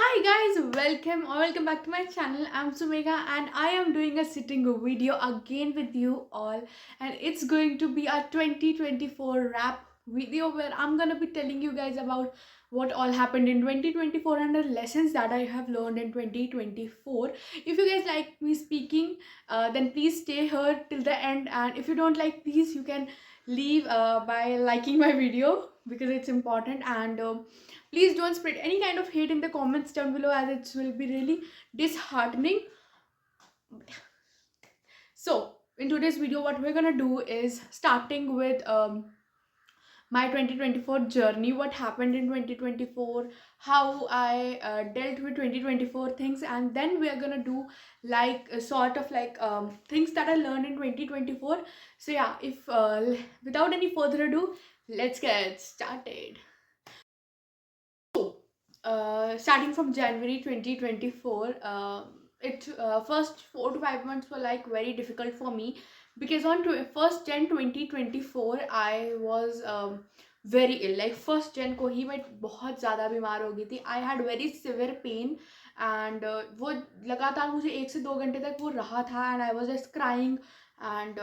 Hi guys, welcome back to my channel. I'm Sumega and I am doing a sitting video again with you all, and it's going to be a 2024 wrap video where I'm gonna be telling you guys about what all happened in 2024 and the lessons that I have learned in 2024. If you guys like me speaking, then please stay here till the end, and if you don't like, please you can leave by liking my video because it's important. And please don't spread any kind of hate in the comments down below, as it will be really disheartening. So in today's video, what we're gonna do is starting with my 2024 journey, what happened in 2024, how I dealt with 2024 things, and then we are gonna do like sort of like things that I learned in 2024. So yeah, if without any further ado, let's get started. Starting from January 2024, it first 4 to 5 months were like very difficult for me because on 1st Jan 2024 I was very ill. Like 1st Jan को ही मैं बहुत ज़्यादा बीमार हो गई थी. I had very severe pain and वो लगातार मुझे 1 से 2 घंटे तक वो रहा था and I was just crying and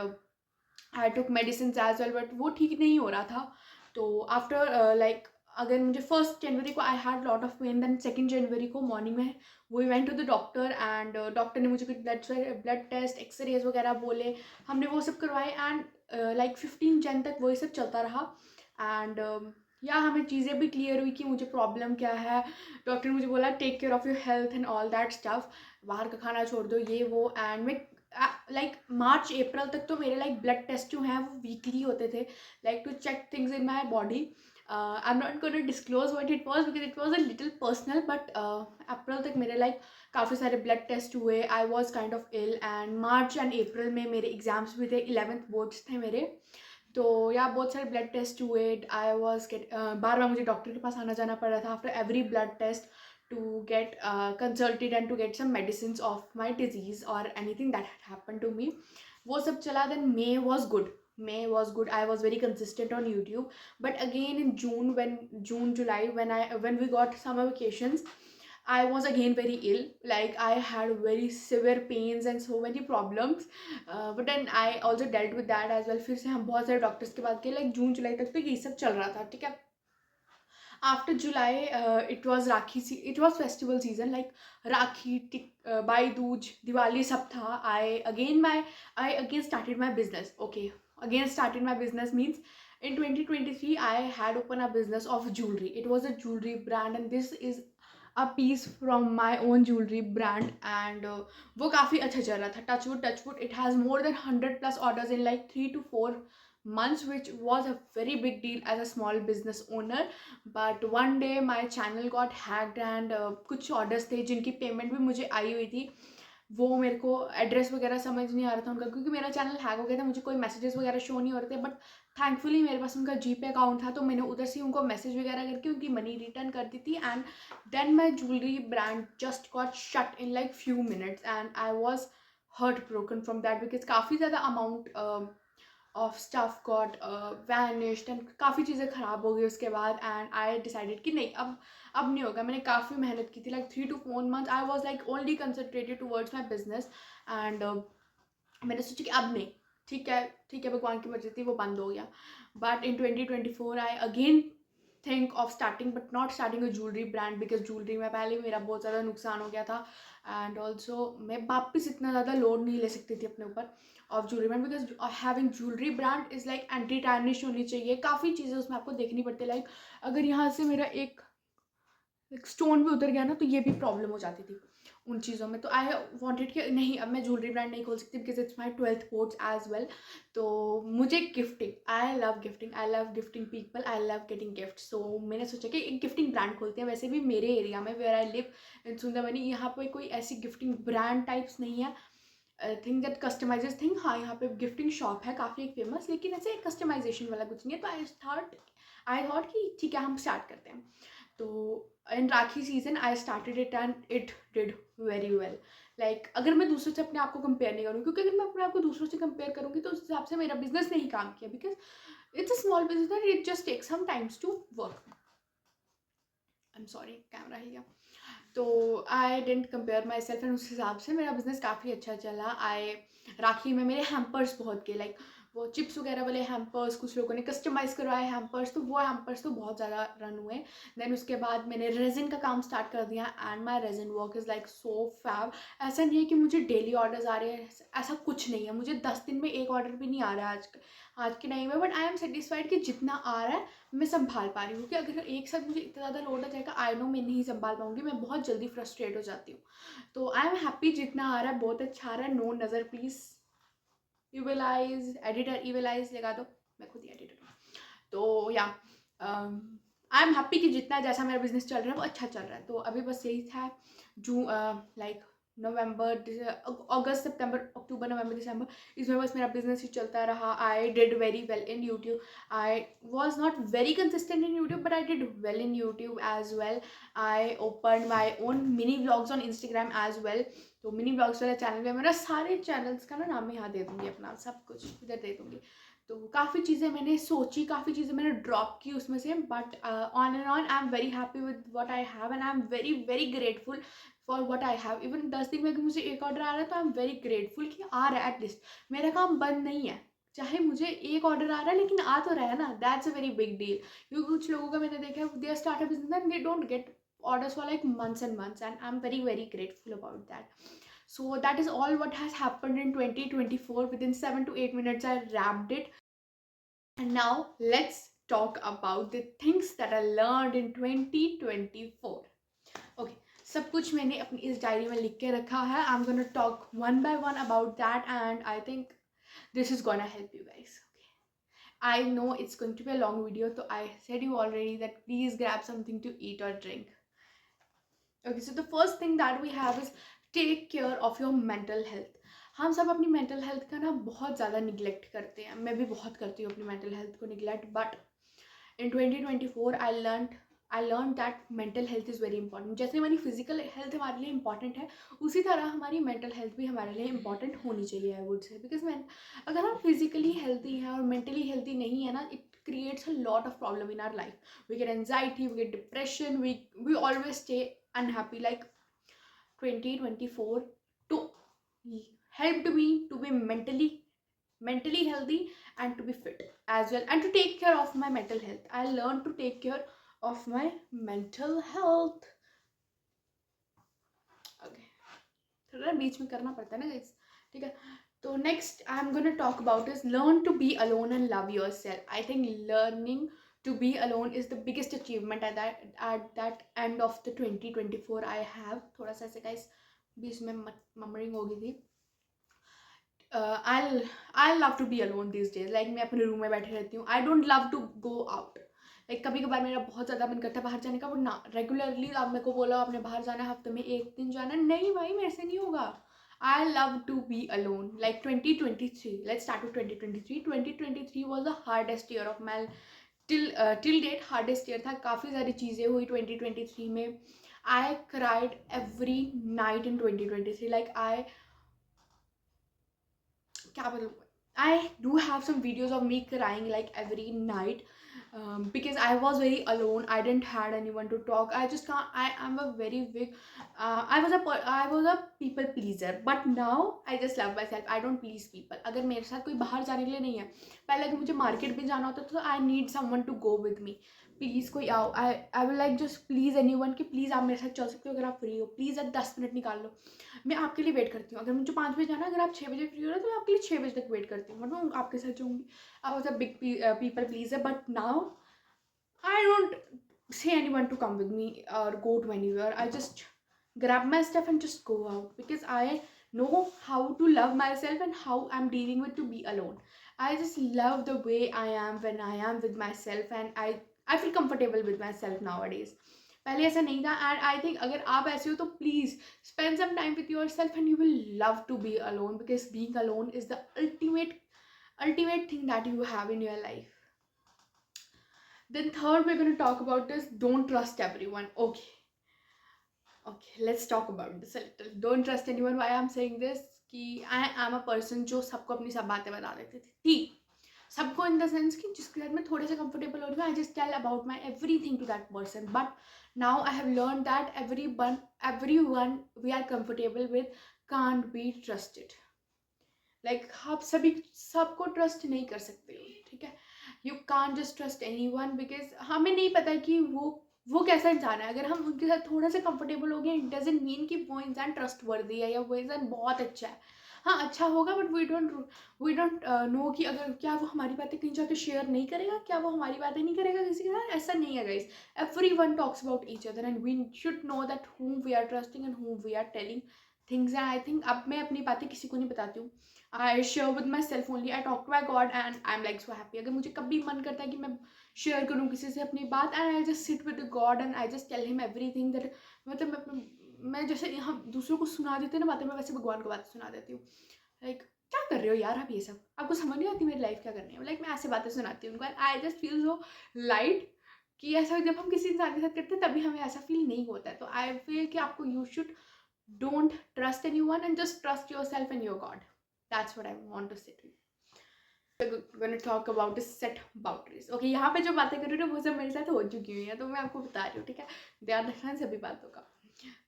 I took medicine as well, but वो ठीक नहीं हो रहा था. तो आफ्टर लाइक अगर मुझे 1st जनवरी को I had lot of pain, then 2nd जनवरी को मॉर्निंग में we went to the doctor and doctor ने मुझे कुछ ब्लड टेस्ट एक्सरेज वगैरह बोले. हमने वो सब करवाए एंड लाइक 15 जन तक वही सब चलता रहा. एंड या हमें चीज़ें भी क्लियर हुई कि मुझे प्रॉब्लम क्या है. डॉक्टर ने मुझे बोला take care of your health and all that stuff, बाहर का खाना छोड़ दो ये वो. एंड मैं लाइक मार्च अप्रैल तक तो मेरे लाइक ब्लड टेस्ट जो हैं वो वीकली होते थे, like to check things in my body. I am not going to disclose what it was because it was a little personal, but April तक मेरे लाइक काफ़ी सारे ब्लड टेस्ट हुए. I was kind of ill and March and April में मेरे exams भी थे, 11th boards थे मेरे. तो या बहुत सारे ब्लड टेस्ट हुए. आई वॉज गेट बार बार मुझे डॉक्टर के पास आना जाना पड़ रहा था after every blood test to get consulted and to get some medicines of my disease or anything that had happened to me. वो सब चला. Then May was good. I was very consistent on YouTube. But again in June July, when we got summer vacations, I was again very ill. Like I had very severe pains and so many problems. But then I also dealt with that as well. फिर से हम बहुत सारे doctors के बाद गए. Like जून जुलाई तक तो यही सब चल रहा था, ठीक है. After July, it was festival season, like Rakhi, Bhai Dooj, Diwali sab tha. I again started my business. Okay, again started my business means in 2023 I had opened a business of jewelry. It was a jewelry brand, and this is a piece from my own jewelry brand. And वो काफ़ी अच्छा चल रहा था. Touchwood, it has more than 100 plus orders in like 3 to 4 months, which was a very big deal as a small business owner. But one day my channel got hacked and कुछ orders थे जिनकी payment भी मुझे आई हुई थी. वो मेरे को एड्रेस वगैरह समझ नहीं आ रहा था उनका, क्योंकि मेरा चैनल हैक हो गया था. मुझे कोई मैसेजेस वगैरह शो नहीं हो रहे थे, बट थैंकफुली मेरे पास उनका जीपे अकाउंट था, तो मैंने उधर से उनको मैसेज वगैरह करके उनकी मनी रिटर्न कर दी थी. And then my jewellery brand just got shut in like few minutes and I was hurt broken from that because काफ़ी ज़्यादा amount of stuff got vanished and काफ़ी चीज़ें ख़राब हो गई उसके बाद. एंड आई डिसाइडेड कि नहीं, अब नहीं होगा. मैंने काफ़ी मेहनत की थी, like 3 to 4 months I was like only concentrated towards my business. And मैंने सोचा कि अब नहीं, ठीक है भगवान की मर्जी थी, वो बंद हो गया. But in 2024 I again think of starting, but not starting a jewellery brand because jewellery में पहले मेरा बहुत ज़्यादा नुकसान हो गया था. एंड ऑल्सो मैं वापस इतना ज़्यादा लोड नहीं ले सकती थी अपने ऊपर of jewellery brand, because having jewellery brand is like anti tarnish होनी चाहिए. काफ़ी चीज़ें उसमें आपको देखनी पड़ती है. लाइक अगर यहाँ से मेरा एक स्टोन भी उतर गया ना, तो ये भी प्रॉब्लम हो जाती थी उन चीज़ों में. तो आई वांटेड कि नहीं, अब मैं ज्वेलरी ब्रांड नहीं खोल सकती because it's my 12th boards as well. तो मुझे gifting, I love gifting people, I love getting gift. So मैंने सोचा कि एक गिफ्टिंग ब्रांड खोलते हैं. वैसे भी मेरे एरिया में where I live in Sundarbani, यहाँ पे कोई ऐसी गिफ्टिंग ब्रांड टाइप्स नहीं है. Think that customises thing. हाँ, यहाँ पे गिफ्टिंग शॉप है काफ़ी एक फेमस, लेकिन ऐसे कस्टमाइजेशन वाला कुछ नहीं है. तो आई थॉट कि ठीक है, हम स्टार्ट करते हैं. तो in Rakhi season I started it and it did very well. Like अगर मैं दूसरों से अपने आप को कंपेयर नहीं करूँ, क्योंकि अगर मैं अपने आप को दूसरों से कंपेयर करूँगी तो उस हिसाब से मेरा बिजनेस नहीं काम किया, because it's a small business that it just takes some times to work. I am sorry, camera हिल गया. तो I don't compare myself, and उस हिसाब से मेरा बिजनेस काफ़ी अच्छा चला। राखी में मेरे हैम्पर्स बहुत के, लाइक वो चिप्स वगैरह वाले हैम्पर्स, कुछ लोगों ने कस्टमाइज़ करवाए हैम्पर्स, तो वो हैम्पर्स तो बहुत ज़्यादा रन हुए। देन उसके बाद मैंने रेजिन का काम स्टार्ट कर दिया, and my resin work is like so fab. ऐसा नहीं है कि मुझे डेली ऑर्डर्स आ रहे हैं, ऐसा कुछ नहीं है, मुझे 10 दिन में एक ऑर्डर भी नहीं आ रहा है आज के टाइम में, बट आई एम सेटिस्फाइड कि जितना आ रहा है मैं संभाल पा रही हूँ। क्योंकि अगर एक साथ मुझे इतना ज़्यादा लोड आ जाएगा, आई नो मैं नहीं संभाल पाऊंगी, मैं बहुत जल्दी फ्रस्ट्रेट हो जाती हूँ। तो आई एम हैप्पी, जितना आ रहा है बहुत अच्छा आ रहा है। नो नज़र प्लीज़, यूविलाइज एडिटर ईविलाइज लगा दो, मैं खुद ही एडिटर हूँ। तो या आई एम हैप्पी कि जितना जैसा मेरा बिजनेस चल रहा है वो अच्छा चल रहा है। तो अभी बस यही था, लाइक नवंबर, अगस्त, सितंबर, अक्टूबर, नवंबर, दिसंबर, इसमें बस मेरा बिजनेस ही चलता रहा। I did very well in YouTube. I was not very consistent in YouTube, but I did well in YouTube as well. I open my own mini vlogs on Instagram as well. तो mini blogs वाला channel है मेरा, सारे channels का ना नाम मैं यहाँ दे दूँगी, अपना सब कुछ इधर दे दूँगी। तो काफ़ी चीज़ें मैंने सोची, काफ़ी चीज़ें मैंने ड्रॉप की उसमें से, but on and on I am very happy with what I have, and I am very very grateful for what I have. Even 10 दिन में अगर मुझे एक ऑर्डर आ रहा है तो आई एम वेरी ग्रेटफुल कि आ रहा है, एटलीस्ट मेरा काम बंद नहीं है। चाहे मुझे एक ऑर्डर आ रहा है लेकिन आ तो रहा है ना, that's a very big deal. क्योंकि कुछ लोगों का मैंने देखा है, they start a business and they don't get orders for like months and months, and I'm very very grateful about that. So that is all what has happened in 2024. Within 7 to 8 minutes I wrapped it. And now let's talk about the things that I learned in 2024. Okay, सब कुछ मैंने अपनी इस diary में लिख के रखा है. I'm gonna talk one by one about that, and I think this is gonna help you guys. Okay, I know it's going to be a long video, so I said you already that please grab something to eat or drink. Okay, so the first thing that we have is take care of your mental health. हम सब अपनी mental health का ना बहुत ज़्यादा neglect करते हैं, मैं भी बहुत करती हूँ अपनी मेंटल हेल्थ को neglect, but in 2024 I learn that mental health is very important. जैसे हमारी फिजिकल हेल्थ हमारे लिए इंपॉर्टेंट है, उसी तरह हमारी मेंटल हेल्थ भी हमारे लिए इंपॉर्टेंट होनी चाहिए, आई वुड से। बिकॉज अगर हम फिजिकली हेल्थी हैं और मेंटली हेल्थी नहीं है ना, it creates a lot of problem in our life. We get anxiety, we get depression, we always stay unhappy. Like 2024 to helped me to be mentally healthy and to be fit as well, and to take care of my mental health. I learned to take care of my mental health. Okay, थोड़ा बीच में करना पड़ता है ना guys, ठीक है। तो next I am gonna talk about is learn to be alone and love yourself. I think learning to be alone is the biggest achievement at that end of the 2024 I have. थोड़ा सा ऐसे guys बीच में ममरिंग हो गई थी. I love to be alone these days. Like मैं अपने room में बैठे रहती हूँ. I don't love to go out. Like कभी कभार मेरा बहुत ज़्यादा मन करता है बाहर जाने का, बट ना रेगुलरली आप मेरे को बोला आपने बाहर जाना है, हफ्ते में एक दिन जाना, नहीं भाई मेरे से नहीं होगा. I love to be alone. Like 2023. Let's start with 2023. 2023 was the hardest year of my till date. hardest year था. काफ़ी सारी चीज़ें हुई 2023 में. I cried every night in 2023. Like क्या बोलूँ, I do have some videos of me crying like every night, because I was very alone. I didn't had anyone to talk. I just can't. I am a very big. I was a people pleaser, but now I just love myself. I don't please people. अगर मेरे साथ कोई बाहर जाने के लिए नहीं है, पहले अगर मुझे मार्केट भी जाना होता तो I need someone to go with me. Please कोई आओ. I will like just please anyone कि प्लीज़ आप मेरे साथ चल सकते हो अगर आप फ्री हो. प्लीज़ आप 10 मिनट निकाल लो, मैं आपके लिए वेट करती हूँ. अगर मुझे 5 बजे जाना है, अगर आप 6 बजे फ्री हो रहे हो तो मैं आपके लिए 6 बजे तक वेट करती हूँ, बट मैं आपके साथ जाऊँगी. I was a big people pleaser, but now I don't say anyone to come with me or go to anywhere. I just grab my stuff and just go out, because I know how to love myself and how I'm dealing with to be alone. I just love the way I am when I am with myself, and I feel comfortable with myself nowadays. पहले ऐसा नहीं था, and I think अगर आप ऐसे हो तो please spend some time with yourself and you will love to be alone, because being alone is the ultimate thing that you have in your life. Then third we're going to talk about is don't trust everyone. Okay, let's talk about this a little. Don't trust anyone. Why I'm saying this कि I am a person जो सबको अपनी सब बातें बता देती थी. सबको इन द सेंस कि जिसके साथ मैं थोड़े से कंफर्टेबल हो रही हूँ, I just tell about my everything to that person. But now I have learn that everyone we are comfortable with can't be trusted. Like आप सभी सबको ट्रस्ट नहीं कर सकते हो, ठीक है. You can just trust any one, because हमें नहीं पता कि वो कैसा इंसान है. अगर हम उनके साथ थोड़ा सा कंफर्टेबल हो गए, इट डजेंट मीन कि वो इंसान ट्रस्ट वर्दी है या वो इंसान बहुत अच्छा है. हाँ, अच्छा होगा, बट वी डोंट नो कि अगर क्या वो हमारी बातें कहीं जाके शेयर नहीं करेगा, क्या वो हमारी बातें नहीं करेगा किसी के साथ. ऐसा नहीं है guys. Everyone talks about each other and we should know that whom we are trusting and whom we are telling things. And I think अब मैं अपनी बातें किसी को नहीं बताती हूँ. I share with myself only. I talk to my God and I am like so happy. अगर मुझे कभी मन करता है कि मैं शेयर करूँ किसी से अपनी बात, and I just sit with God and I just tell him everything that. मतलब मैं जैसे हम दूसरों को सुना देते हैं ना बातें, मैं वैसे भगवान को बातें सुना देती हूँ. लाइक क्या कर रहे हो यार आप, ये सब आपको समझ नहीं आती मेरी लाइफ क्या करनी है. लाइक मैं ऐसे बातें सुनाती हूँ उनको. I just feel so light कि ऐसा जब हम किसी इंसान के साथ करते हैं तभी हमें ऐसा फील नहीं होता है. तो आई फील कि आपको you should don't trust anyone and just trust yourself and your God. That's what I want to say to you. We're going to talk about is set boundaries. Okay, यहाँ पे जो बातें कर रही हूँ वो सब मेरे साथ हो चुकी हुई हैं, तो मैं आपको बता रही हूँ, ठीक है. ध्यान रखना है सभी बातों का.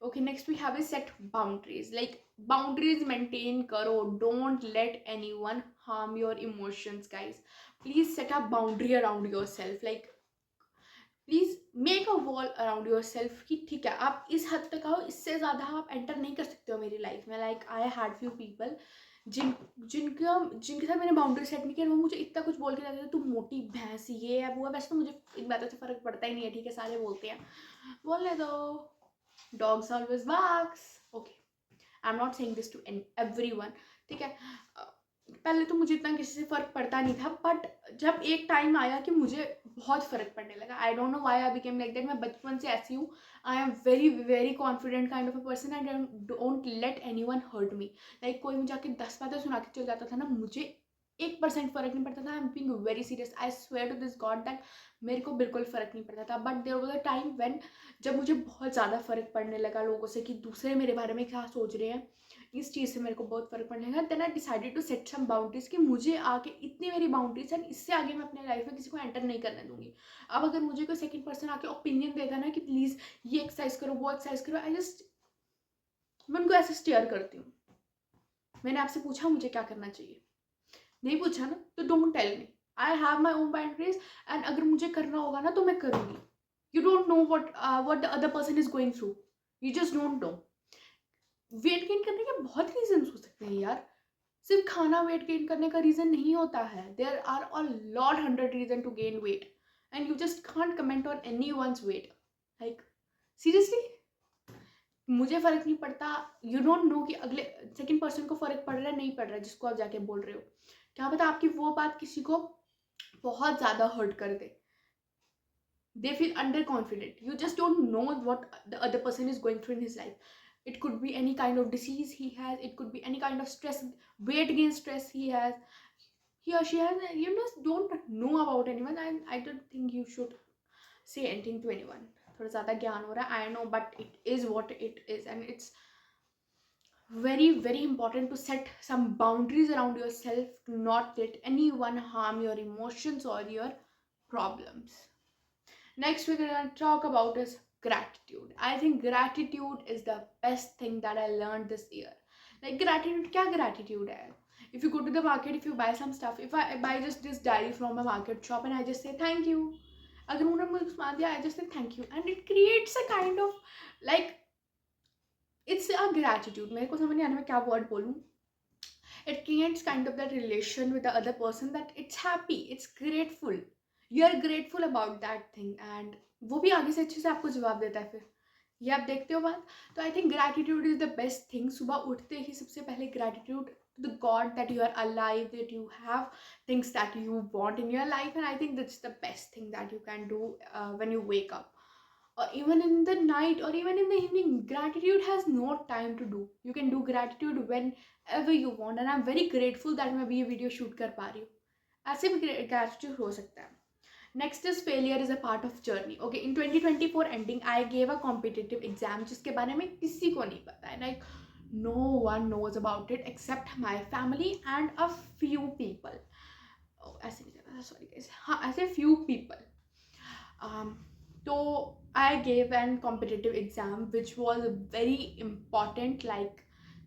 Okay, next we have is set boundaries. Like boundaries maintain करो. Don't let anyone harm your emotions, guys. Please set a boundary around yourself. Like please make a wall around your self कि ठीक है आप इस हद तक आओ, इससे ज़्यादा आप एंटर नहीं कर सकते हो मेरी लाइफ में. Like I had few people जिनके साथ मैंने बाउंड्री सेट नहीं किया, वो मुझे इतना कुछ बोल के जाते थे, तू मोटी भैंस ये है वो है. वैसे तो मुझे इन बातों से फ़र्क पड़ता ही नहीं है, ठीक है, सारे बोलते हैं, बोलने दो, dogs always barks. Okay, I am not saying this to everyone, ठीक है. पहले तो मुझे इतना किसी से फ़र्क पड़ता नहीं था, बट जब एक टाइम आया कि मुझे बहुत फ़र्क पड़ने लगा. I don't know why I became like that. मैं बचपन से ऐसी हूँ. I am very very confident kind of a person. I don't let anyone hurt me. Like कोई मुझे आके 10 बातें सुना के चल जाता था ना, मुझे 1% फ़र्क नहीं पड़ता था. I am being very serious. I swear to this God that मेरे को बिल्कुल फ़र्क नहीं पड़ता था. But there was a time when जब मुझे बहुत ज़्यादा फ़र्क पड़ने लगा लोगों से कि दूसरे मेरे बारे में क्या सोच रहे हैं, इस चीज़ से मेरे को बहुत फ़र्क पड़ने लगा. Then I decided to set some boundaries कि मुझे आगे इतनी मेरी बाउंड्रीज हैं, इससे आगे मैं अपने लाइफ में किसी को एंटर नहीं करने दूंगी. अब अगर मुझे कोई सेकंड पर्सन आके ओपिनियन देता ना कि प्लीज़ ये एक्सरसाइज करो वो एक्सरसाइज करो, मैं उनको ऐसे स्टेयर करती हूँ. मैंने आपसे पूछा मुझे क्या करना चाहिए? नहीं पूछा ना, तो don't tell me. I have my own boundaries and अगर मुझे करना होगा ना तो मैं करूँगी. You don't know what the other person is going through. You just don't know. Weight gain करने के बहुत रीजंस हो सकते हैं यार. सिर्फ खाना वेट गेन करने का रीज़न नहीं होता है. There are a lot 100 reason to gain weight and you just can't comment on anyone's weight. Like seriously मुझे फ़र्क नहीं पड़ता. यू डोंट नो कि अगले सेकंड पर्सन को फ़र्क पड़ रहा है नहीं पड़ रहा है जिसको आप जाके बोल रहे हो. क्या पता आपकी वो बात किसी को बहुत ज़्यादा हर्ट कर दे. They feel underconfident. You just don't know what the other person is going through in his life. It could be any kind of disease he has. It could be any kind of stress, weight gain stress he has. He or she has. You just don't know about anyone, and I don't think you should say anything to anyone. थोड़ा ज़्यादा ज्ञान हो रहा है, I know, but it is what it is, and it's very very important to set some boundaries around yourself to not let anyone harm your emotions or your problems. Next, we're gonna talk about is gratitude. I think gratitude is the best thing that I learned this year. Like gratitude, क्या gratitude है? If you go to the market, if you buy some stuff, if I buy just this diary from a market shop and I just say thank you, अगर उन्होंने मुझे सामान दिया, I just say thank you, and it creates a kind of like it's a gratitude. मेरे को समझ नहीं आने में क्या word बोलूँ. It creates kind of that relation with the other person that it's happy, it's grateful. You are grateful about that thing and वो भी आगे से अच्छे से आपको जवाब देता है. फिर ये आप देखते हो बात. तो I think gratitude is the best thing. सुबह उठते ही सबसे पहले gratitude to the god that you are alive, that you have things that you want in your life, and I think that's the best thing that you can do when you wake up or even in the night or even in the evening. Gratitude has no time to do. You can do gratitude whenever you want, and I'm very grateful that मैं अभी ये video shoot कर पा रही हूँ. ऐसे भी gratitude हो सकता है. Next is failure is a part of journey. Okay, in 2024 ending, I gave a competitive exam जिसके बारे में किसी को नहीं पता है. Like no one knows about it except my family and a few people. ऐसे नहीं जाना था, सॉरी गाइस, हाँ ऐसे फ्यू पीपल. तो I gave an competitive exam which was very important, like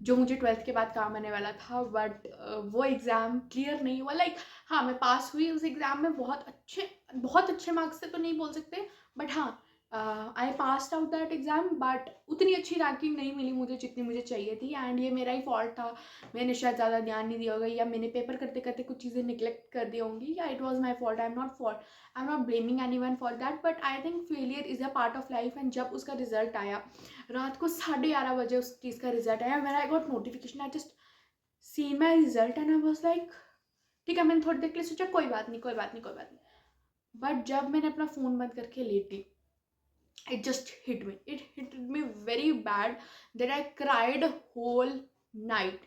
जो मुझे 12th के बाद काम आने वाला था, बट वो एग्ज़ाम क्लियर नहीं हुआ. लाइक हाँ, मैं पास हुई उस एग्ज़ाम में, बहुत अच्छे मार्क्स से तो नहीं बोल सकते, बट हाँ I passed out that exam, but उतनी अच्छी रैंकिंग नहीं मिली मुझे जितनी मुझे चाहिए थी. एंड ये मेरा ही फॉल्ट था, मैंने शायद ज़्यादा ध्यान नहीं दिया होगा, या मैंने पेपर करते करते कुछ चीज़ें निगलेक्ट कर दी होंगी, या it was my fault. I am not blaming any one for that, but I think failure is a part of life. And जब उसका रिजल्ट आया रात को 11:30 बजे उस चीज़ का रिजल्ट आया, मैंने I got notification, I just seen my result and I was like ठीक है, मैंने थोड़ी देर के लिए सोचा कोई बात नहीं, कोई बात नहीं, कोई बात नहीं. बट जब मैंने अपना फ़ोन बंद करके लेटी, it just hit me, it hit me very bad that I cried whole night.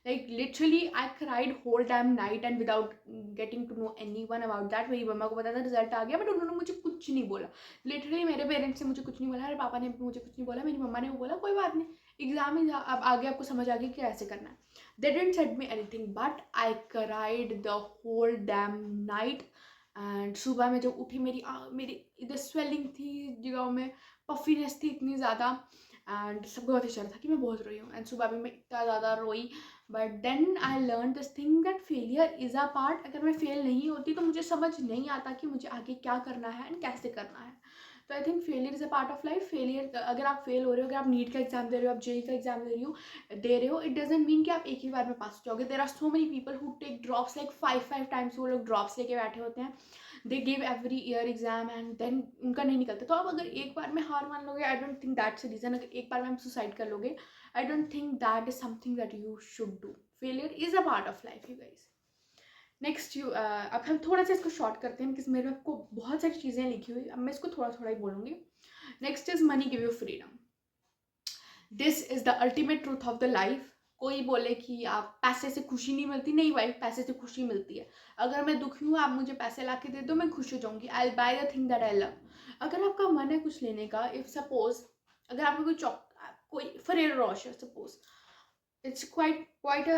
Like literally I cried whole damn night, and without getting to know anyone about that. मेरी मम्मा को पता था रिजल्ट आ गया, but उन्होंने मुझे कुछ नहीं बोला. लिटरली मेरे पेरेंट्स ने मुझे कुछ नहीं बोला, मेरे पापा ने भी मुझे कुछ नहीं बोला, मेरी मम्मा ने भी बोला कोई बात नहीं, एग्जाम ही अब आगे आपको समझ आ गई कि कैसे करना है. They didn't said me anything, but I cried the whole damn night. And सुबह में जब उठी, मेरी इधर स्वेलिंग थी जगहों में, पफीनेस थी इतनी ज़्यादा, एंड सबको पता चला था कि मैं बहुत रोई हूँ. एंड सुबह भी मैं इतना ज़्यादा रोई. But then I learn this thing that failure is a part. अगर मैं फेल नहीं होती तो मुझे समझ नहीं आता कि मुझे आगे क्या करना है एंड कैसे करना है. तो I think failure is a part of life. Failure, अगर आप फेल हो रहे हो, अगर आप नीट का एग्जाम दे रहे हो, आप जेई का एग्जाम दे रहे हो, इट डजंट मीन कि आप एक ही बार में पास हो जाओगे. There are so many people who take drops, like 5 times वो लोग ड्रॉप्स लेके बैठे होते हैं. They give every year exam and then उनका नहीं निकलता. तो आप अगर एक बार में हार मान लोगे, I don't think that's a reason. अगर एक बार में आप सुसाइड कर लोगे, I don't think that is something that you should do. Failure is a part of life, you guys. Next अब हम थोड़ा सा इसको शॉर्ट करते हैं, बिकॉज मेरे आपको बहुत सारी चीज़ें लिखी हुई, अब मैं इसको थोड़ा थोड़ा ही बोलूँगी. Next is money give you freedom. This is the ultimate truth of the life. कोई बोले कि आप पैसे से खुशी नहीं मिलती, नहीं भाई, पैसे से खुशी मिलती है. अगर मैं दुखी हूँ, आप मुझे पैसे ला के दे दो, मैं खुश हो जाऊंगी. I will by the thing that I love. अगर आपका मन है कुछ लेने का, इफ सपोज अगर आपको कोई Ferrero Rocher, suppose it's quite a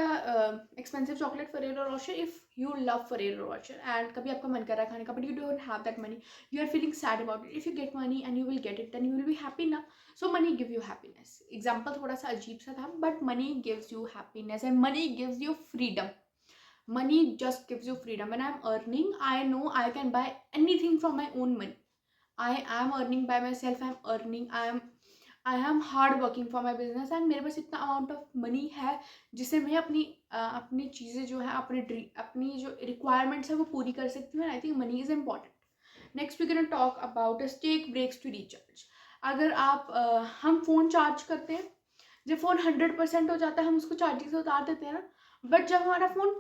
expensive chocolate Ferrero Rocher. If you love Ferrero Rocher and कभी आपका मन कर रहा है खाने का, but you don't have that money, you are feeling sad about it. If you get money and you will get it, then you will be happy ना. So money give you happiness. Example थोड़ा सा अजीब सा था, but money gives you happiness and money gives you freedom. Money just gives you freedom. When I'm earning, I know I can buy anything from my own money. I am earning by myself. I am hard working for my business, and मेरे पास इतना amount of money है जिससे मैं अपनी चीज़ें जो है, अपनी जो रिक्वायरमेंट्स है वो पूरी कर सकती हूँ. I think money is important. Next we can talk about take breaks to recharge. अगर हम फ़ोन चार्ज करते हैं, जब फ़ोन 100% हो जाता है हम उसको चार्जिंग से उतार देते हैं ना, बट जब हमारा फ़ोन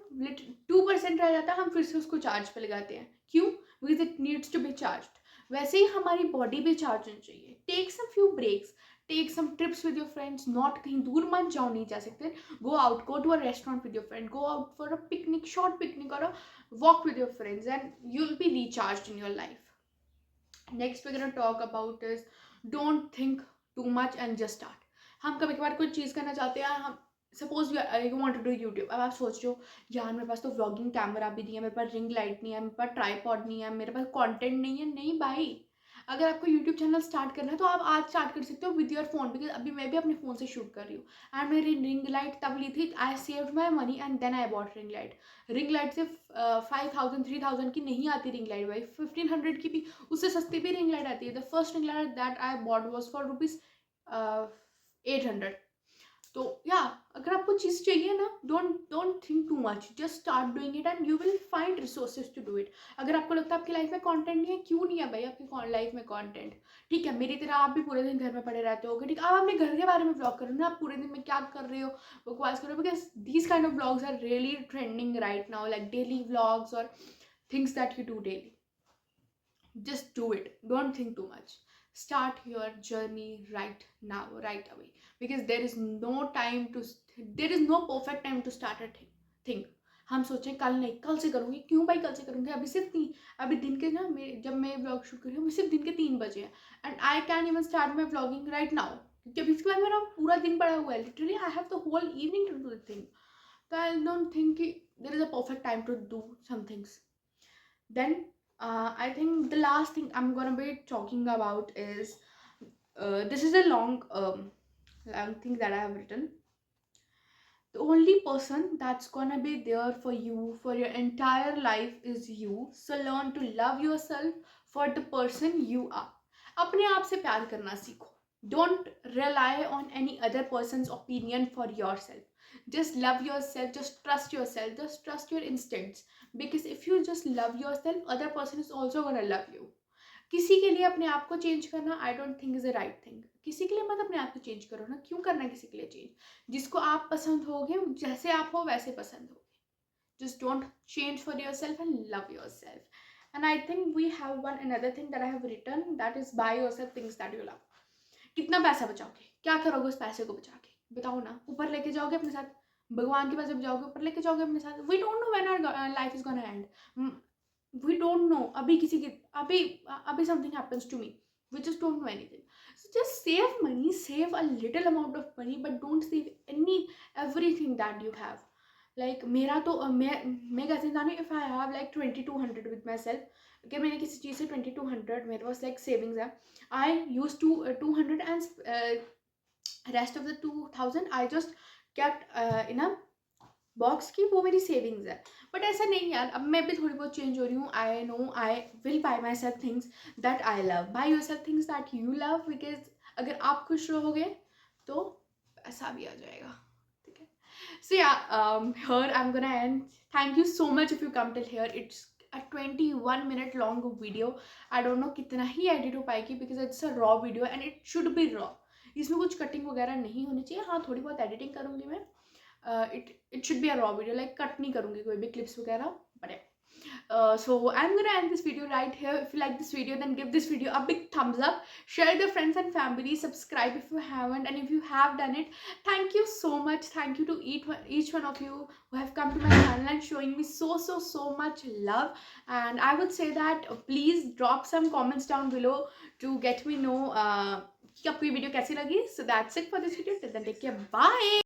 2% रह जाता है हम फिर से उसको चार्ज पे लगाते हैं. क्यों? Because it needs to be charge. वैसे ही हमारी बॉडी भी चार्ज होनी चाहिए. Take some few breaks, take some trips with your friends. Not कहीं दूर मत जाओ, नहीं जा सकते. Go to a restaurant with your friend, go out for a picnic, short picnic और a walk with your friends, and you will be recharge in your life. Next we can talk about is don't think too much and just start. हम कभी कभार कोई चीज़ करना चाहते हैं, हम suppose you want to do YouTube. अब आप सोच रहे हो यार मेरे पास तो व्लॉगिंग कैमरा भी नहीं है, मेरे पास रिंग लाइट नहीं है, मेरे पास ट्राईपॉड नहीं है, मेरे पास कंटेंट नहीं है. नहीं भाई, अगर आपको यूट्यूब चैनल स्टार्ट करना है तो आप आज स्टार्ट कर सकते हो विद योर फोन. बिकॉज अभी मैं भी अपने फ़ोन से शूट कर रही हूँ. एंड मेरी रिंग लाइट तब ली थी, I saved my money and then I bought ring light. Ring light सिर्फ 5,000 3,000 की नहीं आती रिंग लाइट भाई, 1,500 की भी, उससे सस्ती भी रिंग लाइट आती है. The first ring light that I bought was for ₹800. तो या अगर आपको चीज़ चाहिए ना, don't think too much, just start doing it and you will find resources to do it. अगर आपको लगता है आपकी लाइफ में कंटेंट नहीं है, क्यों नहीं है भाई आपकी लाइफ में कंटेंट? ठीक है, मेरी तरह आप भी पूरे दिन घर में पड़े रहते हो, ठीक है, आप अपने घर के बारे में ब्लॉग करो ना, आप पूरे दिन में क्या कर रहे हो बकवास करो. Because these kind of blogs are really trending right now, like daily vlogs और things that you do daily. Just do it. Don't think too much. Start your journey right now, right away. Because there is no perfect time to start a thing. हम सोचें कल नहीं, कल से करूँगी. क्यों भाई कल से करूँगी? अभी दिन के ना, जब मैं व्लॉग शूट कर रही हूँ, सिर्फ दिन के 3 बजे हैं. And I can even start my vlogging right now, क्योंकि अभी इसके बाद मेरा पूरा दिन पड़ा हुआ है. Literally I have the whole evening to do the thing. So I don't think there is a perfect time to do some things. Then I think the last thing I'm gonna be talking about is this is a long thing that I have written. The only person that's gonna be there for you for your entire life is you. So learn to love yourself for the person you are. अपने आप से प्यार करना सीखो. Don't rely on any other person's opinion for yourself. Just love yourself, just trust your instincts. Because if you just love yourself, other person is also gonna love you. किसी के लिए अपने आप को चेंज करना I don't think is a right thing. किसी के लिए मत अपने आप को चेंज करो ना. क्यों करना है किसी के लिए चेंज? जिसको आप पसंद होगे, जैसे आप हो वैसे पसंद होगे. just don't change for yourself and love yourself. And I think we have one another thing that I have written, that is buy yourself things that you love. कितना पैसा बचाओगे? क्या करोगे उस पैसे को बचा के? बताओ ना. ऊपर लेके जाओगे अपने साथ? भगवान के पास जब जाओगे ऊपर लेके जाओगे अपने साथ? We don't know when our life is gonna end. We don't know. अभी किसी की अभी something happens to me. We just don't know anything. So just save money, save a little amount of money, but don't save everything that you have. Like मेरा तो मैं कैसे जानी, if I have like 2200 with myself, कि मैंने किसी चीज़ से 2200 मेरे पास like savings है. I used to 200 and rest of the 2000 I just kept in a box की, वो मेरी सेविंग्स है. बट ऐसा नहीं यार, अब मैं भी थोड़ी बहुत चेंज हो रही हूँ. I know I will buy my self things that I love. By your self things that you love, because अगर आप खुश रहोगे तो पैसा भी आ जाएगा. ठीक है. सो या here I am gonna and. Thank you so much if you come till here. It's a 21 minute long video. I don't know कितना ही एडिट हो पाएगी, because it's a raw video and it should be raw. इसमें कुछ cutting वगैरह नहीं होनी चाहिए. हाँ, थोड़ी बहुत एडिटिंग करूँगी मैं. It should be a raw video, like cut नहीं करूँगी कोई भी clips वगैरह. But yeah. So I'm gonna end this video right here. If you like this video, then give this video a big thumbs up. Share with your friends and family. Subscribe if you haven't, and if you have done it, thank you so much. Thank you to each one of you who have come to my channel and showing me so much love. And I would say that please drop some comments down below to get me know कि आपको ये video कैसी लगी. So that's it for this video. Till then, take care. Bye.